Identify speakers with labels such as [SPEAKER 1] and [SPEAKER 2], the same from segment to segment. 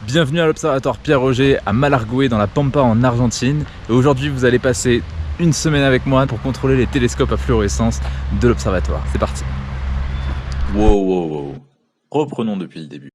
[SPEAKER 1] Bienvenue à l'Observatoire Pierre-Roger à Malargüe dans la Pampa en Argentine. Et aujourd'hui vous allez passer une semaine avec moi pour contrôler les télescopes à fluorescence de l'Observatoire. C'est parti. Wow. Reprenons depuis le début.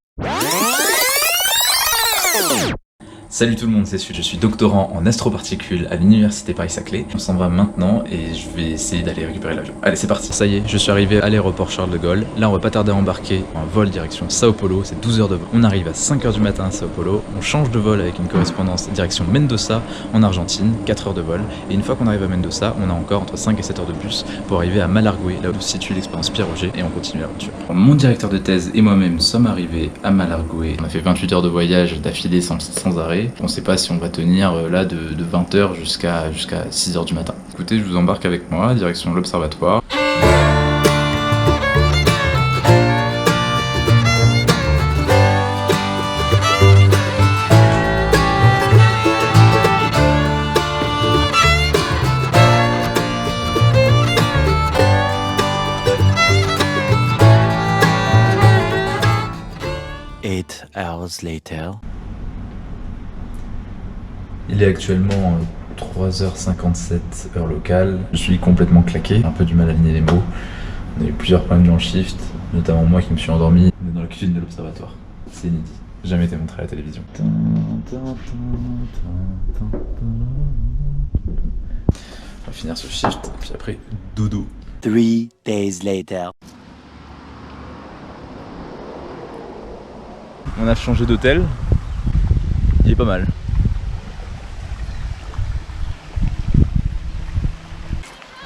[SPEAKER 1] Salut tout le monde, c'est Sud, je suis doctorant en astroparticules à l'université Paris-Saclay. On s'en va maintenant et je vais essayer d'aller récupérer l'avion. Allez, c'est parti. Ça y est, je suis arrivé à l'aéroport Charles de Gaulle. Là, on va pas tarder à embarquer en vol direction Sao Paulo, c'est 12 heures de vol. On arrive à 5 heures du matin à Sao Paulo, on change de vol avec une correspondance direction Mendoza en Argentine, 4 heures de vol. Et une fois qu'on arrive à Mendoza, on a encore entre 5 et 7 heures de bus pour arriver à Malargüe, là où se situe l'expérience Pierre-Roger, et on continue l'aventure. Mon directeur de thèse et moi-même sommes arrivés à Malargüe. On a fait 28 heures de voyage d'affilée sans arrêt. On sait pas si on va tenir là de 20h jusqu'à 6h du matin. Écoutez, je vous embarque avec moi, direction l'observatoire.
[SPEAKER 2] Eight hours later.
[SPEAKER 1] Il est actuellement 3h57 heure locale. Je suis complètement claqué, un peu du mal à aligner les mots. On a eu plusieurs problèmes dans le shift, notamment moi qui me suis endormi. On est dans la cuisine de l'observatoire. C'est inédit. Jamais été montré à la télévision. On va finir ce shift, puis après, dodo.
[SPEAKER 2] 3 days later.
[SPEAKER 1] On a changé d'hôtel. Il est pas mal.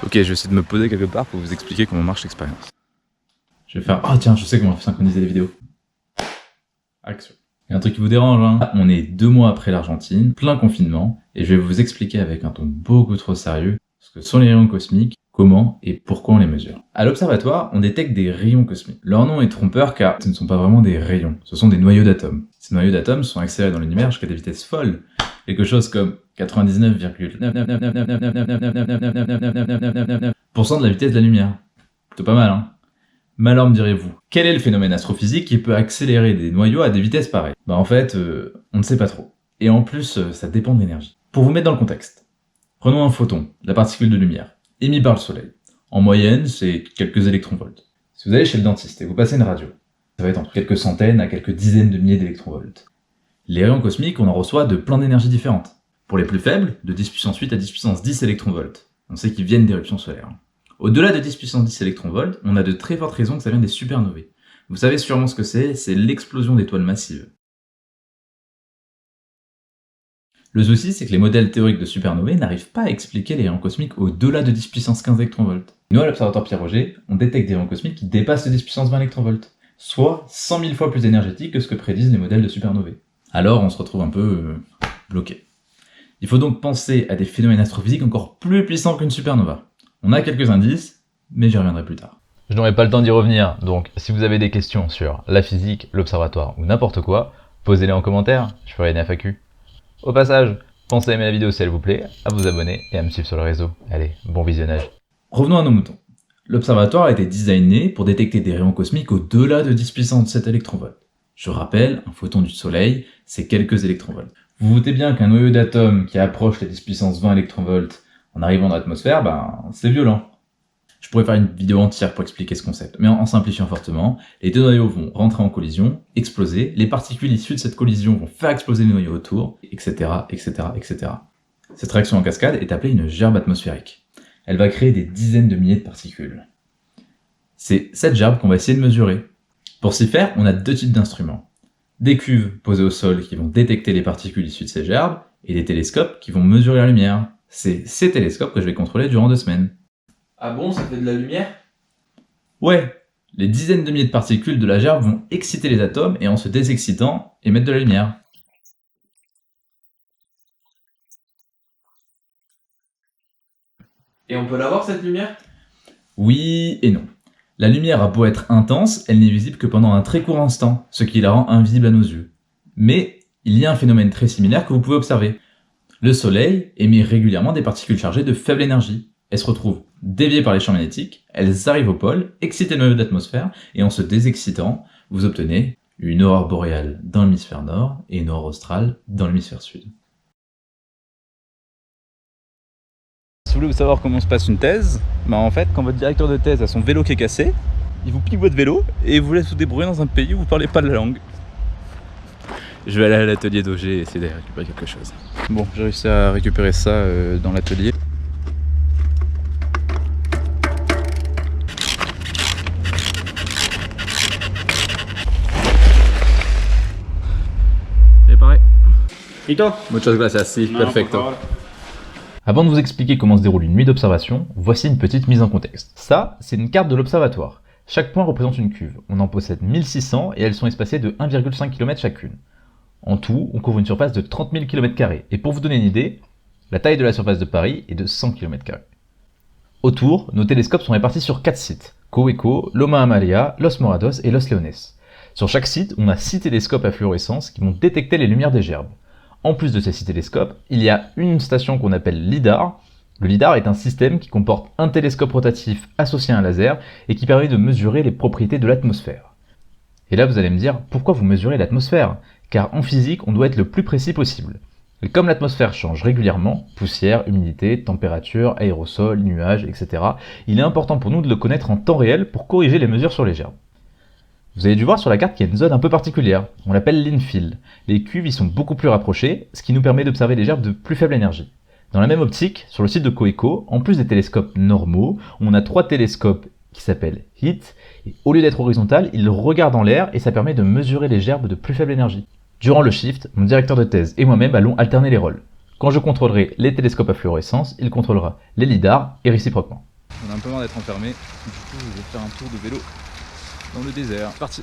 [SPEAKER 1] Ok, je vais essayer de me poser quelque part pour vous expliquer comment marche l'expérience. Je vais faire... Ah tiens, je sais comment synchroniser les vidéos. Action. Il y a un truc qui vous dérange, hein. On est 2 mois après l'Argentine, plein confinement, et je vais vous expliquer avec un ton beaucoup trop sérieux ce que sont les rayons cosmiques, comment et pourquoi on les mesure. À l'observatoire, on détecte des rayons cosmiques. Leur nom est trompeur car ce ne sont pas vraiment des rayons, ce sont des noyaux d'atomes. Ces noyaux d'atomes sont accélérés dans l'univers jusqu'à des vitesses folles, quelque chose comme 99,999999999% de la vitesse de la lumière. Plutôt pas mal, hein. Mais alors me direz-vous, quel est le phénomène astrophysique qui peut accélérer des noyaux à des vitesses pareilles? Bah en fait, on ne sait pas trop. Et en plus, ça dépend de l'énergie. Pour vous mettre dans le contexte, prenons un photon, la particule de lumière, émis par le soleil. En moyenne, c'est quelques électronvolts. Si vous allez chez le dentiste et vous passez une radio, ça va être entre quelques centaines à quelques dizaines de milliers d'électronvolts. Les rayons cosmiques, on en reçoit de plein d'énergies différentes. Pour les plus faibles, de 10 puissance 8 à 10 puissance 10 électronvolts. On sait qu'ils viennent d'éruptions solaires. Au-delà de 10 puissance 10 électronvolts, on a de très fortes raisons que ça vient des supernovae. Vous savez sûrement ce que c'est l'explosion d'étoiles massives. Le souci, c'est que les modèles théoriques de supernovae n'arrivent pas à expliquer les rayons cosmiques au-delà de 10 puissance 15 électronvolts. Nous, à l'Observatoire Pierre-Roger, on détecte des rayons cosmiques qui dépassent les 10 puissance 20 électronvolts, soit 100 000 fois plus énergétiques que ce que prédisent les modèles de supernovae. Alors, on se retrouve un peu bloqué. Il faut donc penser à des phénomènes astrophysiques encore plus puissants qu'une supernova. On a quelques indices, mais j'y reviendrai plus tard.
[SPEAKER 3] Je n'aurai pas le temps d'y revenir, donc si vous avez des questions sur la physique, l'observatoire ou n'importe quoi, posez-les en commentaire, je ferai une FAQ. Au passage, pensez à aimer la vidéo si elle vous plaît, à vous abonner et à me suivre sur le réseau. Allez, bon visionnage.
[SPEAKER 1] Revenons à nos moutons. L'observatoire a été designé pour détecter des rayons cosmiques au-delà de 10 puissance 7 électronvolts. Je rappelle, un photon du soleil, c'est quelques électronvolts. Vous vous doutez bien qu'un noyau d'atomes qui approche les 10 puissance 20 électronvolts en arrivant dans l'atmosphère, c'est violent. Je pourrais faire une vidéo entière pour expliquer ce concept, mais en simplifiant fortement, les deux noyaux vont rentrer en collision, exploser, les particules issues de cette collision vont faire exploser les noyaux autour, etc., etc., etc. Cette réaction en cascade est appelée une gerbe atmosphérique. Elle va créer des dizaines de milliers de particules. C'est cette gerbe qu'on va essayer de mesurer. Pour s'y faire, on a 2 types d'instruments. Des cuves posées au sol qui vont détecter les particules issues de ces gerbes, et des télescopes qui vont mesurer la lumière. C'est ces télescopes que je vais contrôler durant 2 semaines.
[SPEAKER 4] Ah bon, ça fait de la lumière?
[SPEAKER 1] Ouais, les dizaines de milliers de particules de la gerbe vont exciter les atomes et en se désexcitant, émettre de la lumière.
[SPEAKER 4] Et on peut la voir cette lumière?
[SPEAKER 1] Oui et non. La lumière a beau être intense, elle n'est visible que pendant un très court instant, ce qui la rend invisible à nos yeux. Mais il y a un phénomène très similaire que vous pouvez observer. Le Soleil émet régulièrement des particules chargées de faible énergie. Elles se retrouvent déviées par les champs magnétiques, elles arrivent au pôle, excitent les noyaux d'atmosphère, et en se désexcitant, vous obtenez une aurore boréale dans l'hémisphère nord et une aurore australe dans l'hémisphère sud.
[SPEAKER 3] Si vous voulez savoir comment se passe une thèse, en fait, quand votre directeur de thèse a son vélo qui est cassé, il vous pique votre vélo et vous laisse vous débrouiller dans un pays où vous parlez pas la langue. Je vais aller à l'atelier d'OG et essayer d'aller récupérer quelque chose. Bon, j'ai réussi à récupérer ça dans l'atelier. Et pareil. Muchas gracias, si, perfecto. Avant de vous expliquer comment se déroule une nuit d'observation, voici une petite mise en contexte. Ça, c'est une carte de l'observatoire. Chaque point représente une cuve. On en possède 1600 et elles sont espacées de 1,5 km chacune. En tout, on couvre une surface de 30 000 km². Et pour vous donner une idée, la taille de la surface de Paris est de 100 km². Autour, nos télescopes sont répartis sur 4 sites. Coweco, Loma Amalia, Los Morados et Los Leones. Sur chaque site, on a 6 télescopes à fluorescence qui vont détecter les lumières des gerbes. En plus de ces 6 télescopes, il y a une station qu'on appelle LIDAR. Le LIDAR est un système qui comporte un télescope rotatif associé à un laser et qui permet de mesurer les propriétés de l'atmosphère. Et là vous allez me dire, pourquoi vous mesurez l'atmosphère? Car en physique, on doit être le plus précis possible. Et comme l'atmosphère change régulièrement, poussière, humidité, température, aérosol, nuages, etc., il est important pour nous de le connaître en temps réel pour corriger les mesures sur les gerbes. Vous avez dû voir sur la carte qu'il y a une zone un peu particulière, on l'appelle l'infill. Les cuves y sont beaucoup plus rapprochées, ce qui nous permet d'observer les gerbes de plus faible énergie. Dans la même optique, sur le site de Coweco, en plus des télescopes normaux, on a 3 télescopes qui s'appellent HIT, et au lieu d'être horizontal, ils regardent en l'air et ça permet de mesurer les gerbes de plus faible énergie. Durant le shift, mon directeur de thèse et moi-même allons alterner les rôles. Quand je contrôlerai les télescopes à fluorescence, il contrôlera les lidars et réciproquement. On a un peu marre d'être enfermé, du coup je vais faire un tour de vélo dans le désert. C'est parti.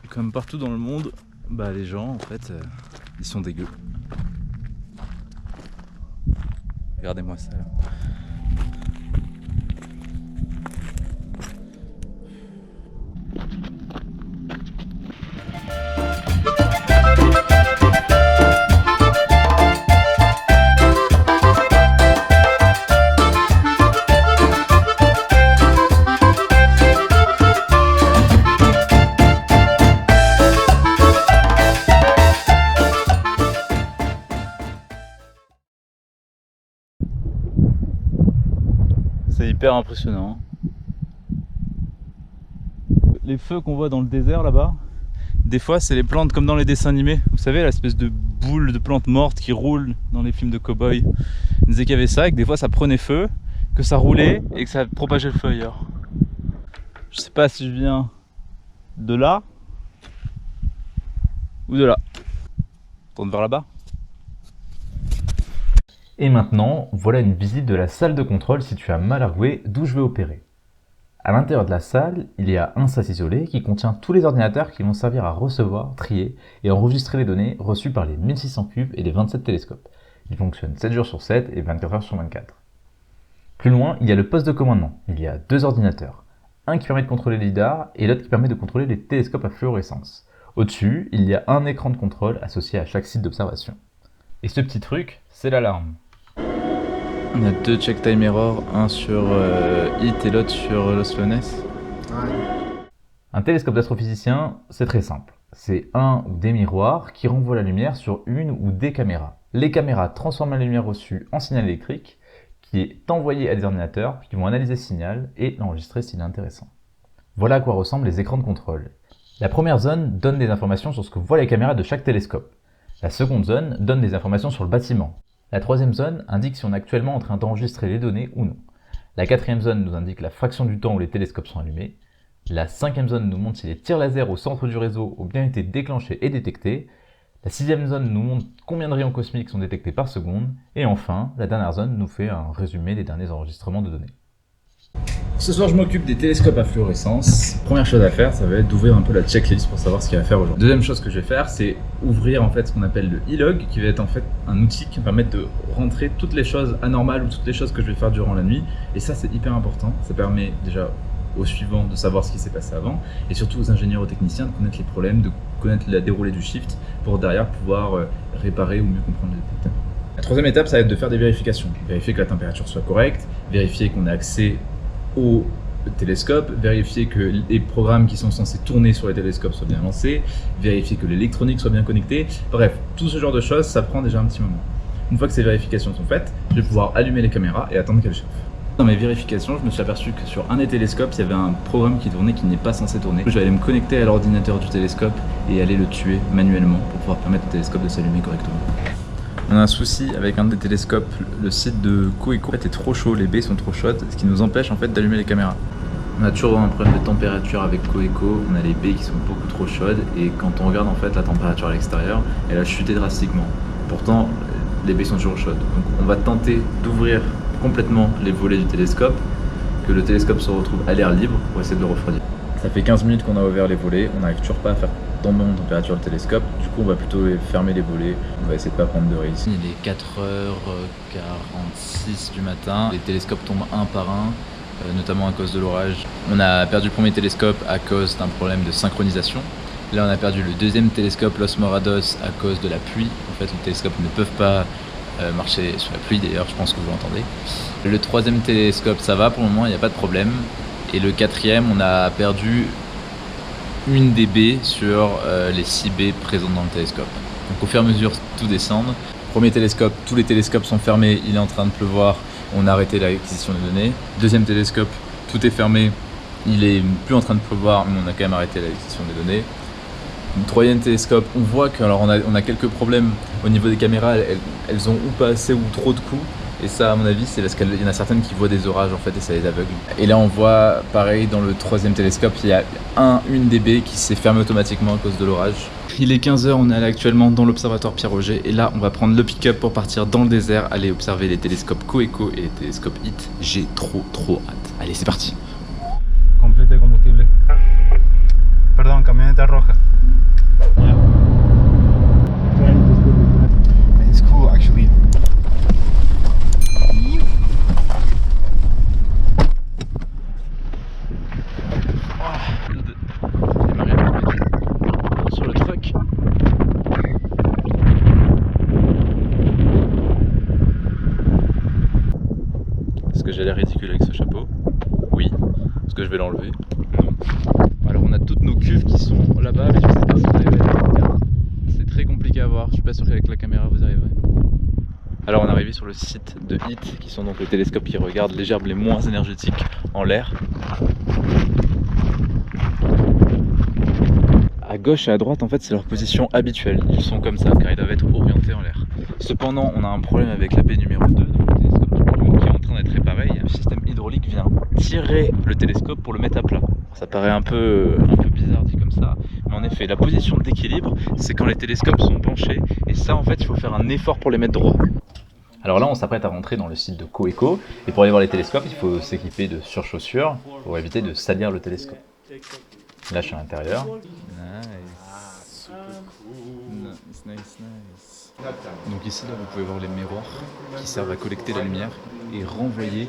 [SPEAKER 3] Comme partout dans le monde, les gens en fait, ils sont dégueux. Regardez-moi ça là. C'est hyper impressionnant. Les feux qu'on voit dans le désert là-bas, des fois c'est les plantes comme dans les dessins animés. Vous savez, l'espèce de boule de plantes mortes qui roulent dans les films de cow-boy. Ils disaient qu'il y avait ça et que des fois ça prenait feu, que ça roulait et que ça propageait le feu ailleurs. Je sais pas si je viens de là ou de là. On tourne vers là-bas. Et maintenant, voilà une visite de la salle de contrôle située à Malargüe, d'où je vais opérer. À l'intérieur de la salle, il y a un sas isolé qui contient tous les ordinateurs qui vont servir à recevoir, trier et enregistrer les données reçues par les 1600 cubes et les 27 télescopes. Ils fonctionnent 7 jours sur 7 et 24 heures sur 24. Plus loin, il y a le poste de commandement. Il y a 2 ordinateurs. Un qui permet de contrôler les lidars et l'autre qui permet de contrôler les télescopes à fluorescence. Au-dessus, il y a un écran de contrôle associé à chaque site d'observation. Et ce petit truc, c'est l'alarme. On a 2 check time error, un sur HIT et l'autre sur Los Leones. Un télescope d'astrophysicien, c'est très simple. C'est un ou des miroirs qui renvoient la lumière sur une ou des caméras. Les caméras transforment la lumière reçue en signal électrique qui est envoyé à des ordinateurs qui vont analyser ce signal et l'enregistrer s'il est intéressant. Voilà à quoi ressemblent les écrans de contrôle. La première zone donne des informations sur ce que voient les caméras de chaque télescope. La seconde zone donne des informations sur le bâtiment. La troisième zone indique si on est actuellement en train d'enregistrer les données ou non. La quatrième zone nous indique la fraction du temps où les télescopes sont allumés. La cinquième zone nous montre si les tirs laser au centre du réseau ont bien été déclenchés et détectés. La sixième zone nous montre combien de rayons cosmiques sont détectés par seconde. Et enfin, la dernière zone nous fait un résumé des derniers enregistrements de données. Ce soir, je m'occupe des télescopes à fluorescence. Première chose à faire, ça va être d'ouvrir un peu la checklist pour savoir ce qu'il y a à faire aujourd'hui. Deuxième chose que je vais faire, c'est ouvrir en fait ce qu'on appelle le e-log, qui va être en fait un outil qui va permettre de rentrer toutes les choses anormales ou toutes les choses que je vais faire durant la nuit. Et ça, c'est hyper important. Ça permet déjà
[SPEAKER 1] aux suivants de savoir ce qui s'est passé avant, et surtout aux ingénieurs, aux techniciens de connaître les problèmes, de connaître la déroulée du shift, pour derrière pouvoir réparer ou mieux comprendre le détecteur. La troisième étape, ça va être de faire des vérifications. Vérifier que la température soit correcte, vérifier qu'on a accès au télescope, vérifier que les programmes qui sont censés tourner sur les télescopes soient bien lancés, vérifier que l'électronique soit bien connectée. Bref, tout ce genre de choses, ça prend déjà un petit moment. Une fois que ces vérifications sont faites, je vais pouvoir allumer les caméras et attendre qu'elles chauffent. Dans mes vérifications, je me suis aperçu que sur un des télescopes, il y avait un programme qui tournait qui n'est pas censé tourner. Je vais aller me connecter à l'ordinateur du télescope et aller le tuer manuellement pour pouvoir permettre au télescope de s'allumer correctement. On a un souci avec un des télescopes, le site de Coeco est trop chaud, les baies sont trop chaudes, ce qui nous empêche en fait d'allumer les caméras. On a toujours un problème de température avec Coeco, on a les baies qui sont beaucoup trop chaudes et quand on regarde en fait la température à l'extérieur, elle a chuté drastiquement. Pourtant, les baies sont toujours chaudes. Donc on va tenter d'ouvrir complètement les volets du télescope, que le télescope se retrouve à l'air libre pour essayer de le refroidir. Ça fait 15 minutes qu'on a ouvert les volets, on n'arrive toujours pas à faire tomber en température le télescope, du coup on va plutôt fermer les volets, on va essayer de pas prendre de risques. Il est 4h46 du matin, les télescopes tombent un par un, notamment à cause de l'orage. On a perdu le premier télescope à cause d'un problème de synchronisation. Là on a perdu le deuxième télescope, Los Morados, à cause de la pluie. En fait les télescopes ne peuvent pas marcher sous la pluie, d'ailleurs je pense que vous l'entendez. Le troisième télescope ça va pour le moment, il n'y a pas de problème. Et le quatrième on a perdu une des baies sur les 6 baies présentes dans le télescope. Donc au fur et à mesure tout descend. Premier télescope, tous les télescopes sont fermés, il est en train de pleuvoir, on a arrêté l'acquisition des données. Deuxième télescope, tout est fermé, il est plus en train de pleuvoir, mais on a quand même arrêté l'acquisition des données. Troisième télescope, on voit que alors on a quelques problèmes au niveau des caméras, elles ont ou pas assez ou trop de coups. Et ça, à mon avis, c'est parce qu'il y en a certaines qui voient des orages en fait et ça les aveugle. Et là, on voit pareil dans le troisième télescope, il y a une des baies qui s'est fermée automatiquement à cause de l'orage. Il est 15h, on est actuellement dans l'observatoire Pierre-Auger et là, on va prendre le pick-up pour partir dans le désert, aller observer les télescopes Coeco et les télescopes HIT. J'ai trop hâte. Allez, c'est parti.
[SPEAKER 5] Complete de combustible. Perdón, camioneta roja. It's cool actually.
[SPEAKER 1] Sur le truck. Est-ce que j'ai l'air ridicule avec ce chapeau? Oui. Est-ce que je vais l'enlever? Non. Alors on a toutes nos cuves qui sont là-bas, mais je sais pas si vous arrivez à voir. C'est très compliqué à voir, je suis pas sûr qu'avec la caméra vous arriverez. Alors on est arrivé sur le site de HIT, qui sont donc les télescopes qui regardent les gerbes les moins énergétiques en l'air. À gauche et à droite, en fait, c'est leur position habituelle. Ils sont comme ça, car ils doivent être orientés en l'air. Cependant, on a un problème avec la baie numéro 2, donc le télescope qui est en train d'être réparé. Il y a un système hydraulique qui vient tirer le télescope pour le mettre à plat. Ça paraît un peu bizarre dit comme ça, mais en effet, la position d'équilibre, c'est quand les télescopes sont penchés, et ça, en fait, il faut faire un effort pour les mettre droits. Alors là, on s'apprête à rentrer dans le site de Coeco, et pour aller voir les télescopes, il faut s'équiper de surchaussures pour éviter de salir le télescope. Là, je suis à l'intérieur. Nice. Donc ici, là, vous pouvez voir les miroirs qui servent à collecter la lumière et renvoyer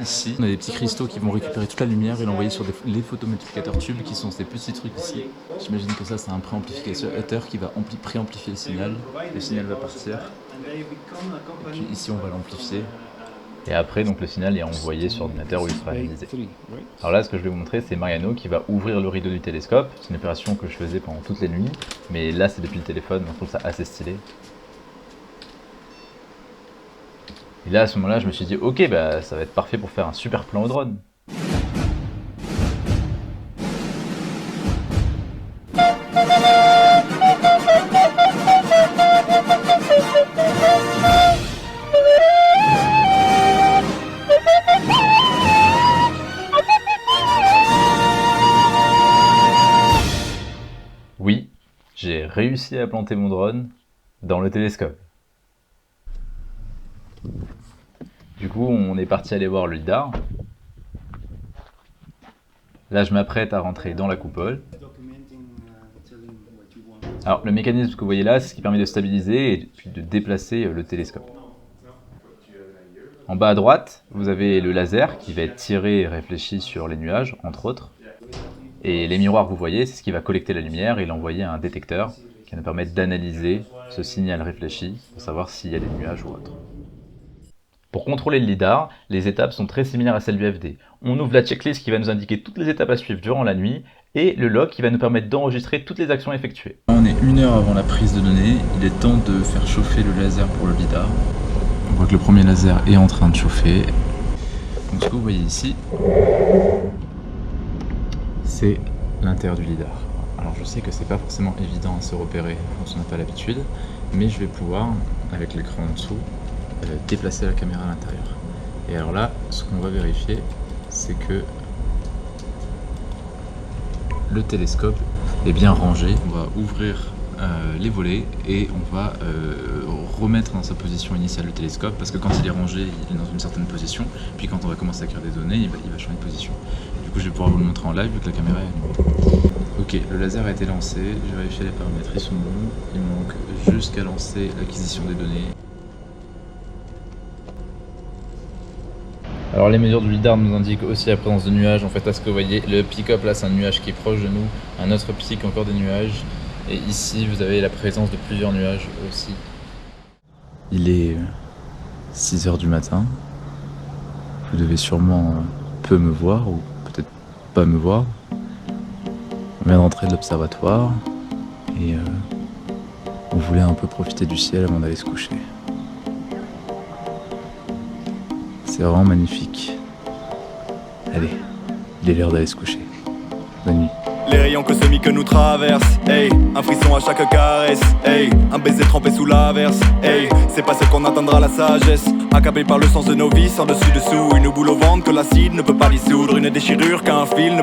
[SPEAKER 1] ici. On a des petits cristaux qui vont récupérer toute la lumière et l'envoyer sur les photomultiplicateurs tubes qui sont ces petits trucs ici. J'imagine que ça, c'est un préamplificateur qui va préamplifier le signal. Le signal va partir. Et puis ici, on va l'amplifier. Et après, donc, le signal est envoyé sur l'ordinateur où il sera réalisé. Alors là, ce que je vais vous montrer, c'est Mariano qui va ouvrir le rideau du télescope. C'est une opération que je faisais pendant toutes les nuits. Mais là, c'est depuis le téléphone, donc je trouve ça assez stylé. Et là, à ce moment-là, je me suis dit, ok, bah, ça va être parfait pour faire un super plan au drone. Oui, j'ai réussi à planter mon drone dans le télescope. Du coup, on est parti aller voir le lidar. Là, je m'apprête à rentrer dans la coupole. Alors, le mécanisme que vous voyez là, c'est ce qui permet de stabiliser et puis de déplacer le télescope.
[SPEAKER 3] En bas à droite, vous avez le laser qui va être tiré et réfléchi sur les nuages, entre autres. Et les miroirs que vous voyez, c'est ce qui va collecter la lumière et l'envoyer à un détecteur qui va nous permettre d'analyser ce signal réfléchi pour savoir s'il y a des nuages ou autre. Pour contrôler le lidar, les étapes sont très similaires à celles du FD. On ouvre la checklist qui va nous indiquer toutes les étapes à suivre durant la nuit et le log qui va nous permettre d'enregistrer toutes les actions effectuées.
[SPEAKER 1] On est 1 heure avant la prise de données, il est temps de faire chauffer le laser pour le lidar. On voit que le premier laser est en train de chauffer. Donc ce que vous voyez ici, c'est l'intérieur du lidar. Alors je sais que c'est pas forcément évident à se repérer quand on n'a pas l'habitude, mais je vais pouvoir, avec l'écran en dessous, déplacer la caméra à l'intérieur. Et alors là, ce qu'on va vérifier, c'est que le télescope est bien rangé. On va ouvrir les volets et on va remettre dans sa position initiale le télescope, parce que quand il est rangé, il est dans une certaine position, puis quand on va commencer à écrire des données, il va changer de position. Du coup, je vais pouvoir vous le montrer en live vu que la caméra est allumée. Ok, le laser a été lancé, je vais vérifier les paramètres, ils sont bons. Il manque juste qu'à lancer l'acquisition des données. Alors les mesures du lidar nous indiquent aussi la présence de nuages. En fait, à ce que vous voyez, le pic-up là, c'est un nuage qui est proche de nous, un autre pic, encore des nuages. Et ici, vous avez la présence de plusieurs nuages aussi. Il est 6 h du matin. Vous devez sûrement peu me voir, ou peut-être pas me voir. On vient d'entrer de l'observatoire et on voulait un peu profiter du ciel avant d'aller se coucher. C'est vraiment magnifique. Allez, il est l'heure d'aller se coucher. Bonne nuit.
[SPEAKER 6] Les rayons cosmiques nous traversent, hey, un frisson à chaque caresse, hey, un baiser trempé sous l'averse, hey, c'est pas ce qu'on attendra la sagesse, accablé par le sens de nos vies, sans dessus dessous, une boule au ventre que l'acide ne peut pas dissoudre, une déchirure qu'un fil ne